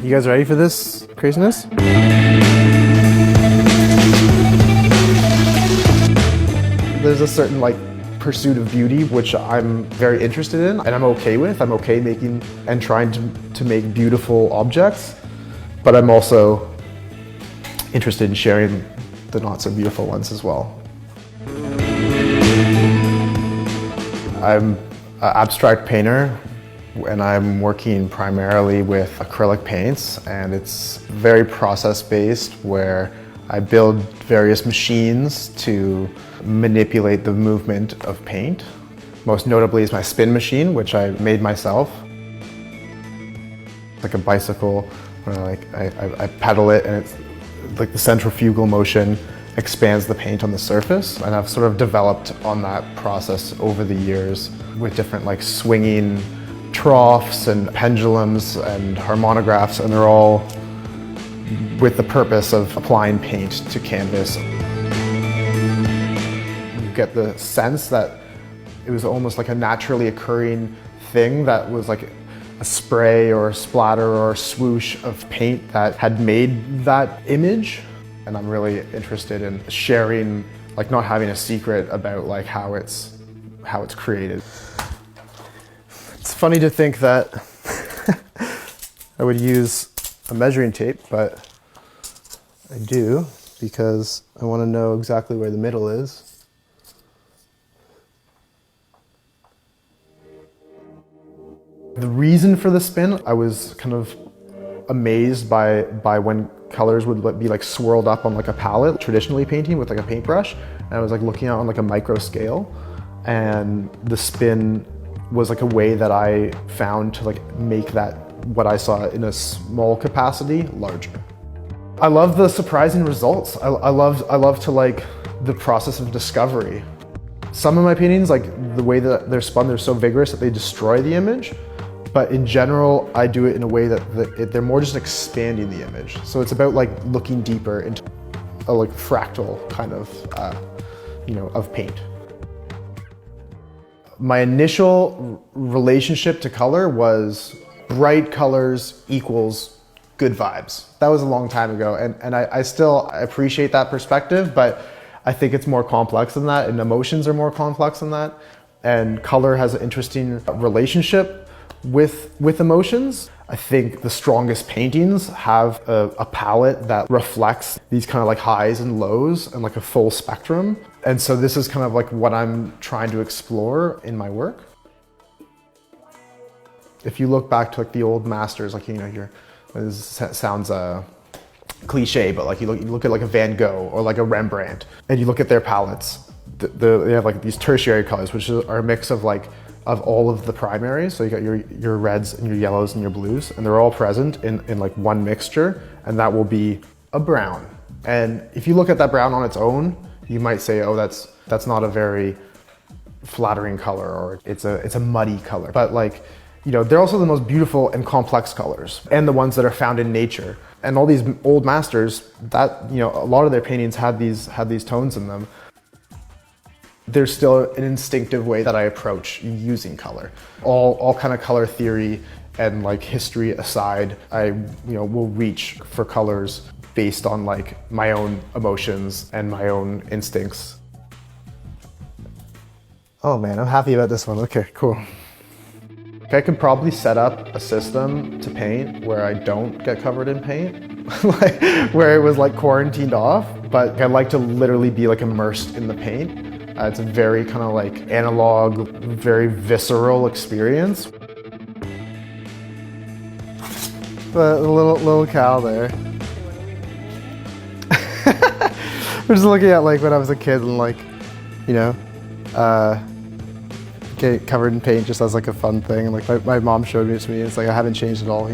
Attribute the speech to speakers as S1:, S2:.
S1: You guys ready for this craziness? There's a certain pursuit of beauty which I'm very interested in and I'm okay with. I'm okay making and trying to make beautiful objects, but I'm also interested in sharing the not so beautiful ones as well. I'm an abstract painter and I'm working primarily with acrylic paints, and it's very process-based where I build various machines to manipulate the movement of paint. Most notably is my spin machine, which I made myself. Like a bicycle, where I pedal it and it's like the centrifugal motion expands the paint on the surface. And I've sort of developed on that process over the years with different swinging troughs and pendulums and harmonographs, and they're all with the purpose of applying paint to canvas. You get the sense that it was almost like a naturally occurring thing that was like a spray or a splatter or a swoosh of paint that had made that image. And I'm really interested in sharing, not having a secret about how it's created. It's funny to think that I would use a measuring tape, but I do because I want to know exactly where the middle is. The reason for the spin, I was kind of amazed by when colors would be swirled up on a palette, traditionally painting with a paintbrush. And I was looking out on a micro scale, and the spin was a way that I found to make that what I saw in a small capacity larger. I love the surprising results. I love to the process of discovery. Some of my paintings, the way that they're spun, they're so vigorous that they destroy the image. But in general, I do it in a way that they're more just expanding the image. So it's about looking deeper into a fractal kind of, of paint. My initial relationship to color was bright colors equals good vibes. That was a long time ago, and I still appreciate that perspective, but I think it's more complex than that, and emotions are more complex than that, and color has an interesting relationship with emotions. I think the strongest paintings have a palette that reflects these kind of highs and lows and a full spectrum. And so this is kind of what I'm trying to explore in my work. If you look back to the old masters, this sounds cliche, but you look at a Van Gogh or a Rembrandt, and you look at their palettes, they have these tertiary colors, which are a mix of all of the primaries. So you got your reds and your yellows and your blues, and they're all present in one mixture, and that will be a brown. And if you look at that brown on its own, you might say, oh, that's not a very flattering color, or it's a muddy color. But they're also the most beautiful and complex colors, and the ones that are found in nature. And all these old masters, that a lot of their paintings had these tones in them. There's still an instinctive way that I approach using color. All kind of color theory and history aside, I will reach for colors based on my own emotions and my own instincts. Oh man, I'm happy about this one. Okay, cool. I could probably set up a system to paint where I don't get covered in paint, where it was quarantined off, but I like to literally be immersed in the paint. It's a very kind of analog, very visceral experience. The little cow there. We're just looking at when I was a kid and get covered in paint just as a fun thing. And my mom showed it to me. It's I haven't changed at all,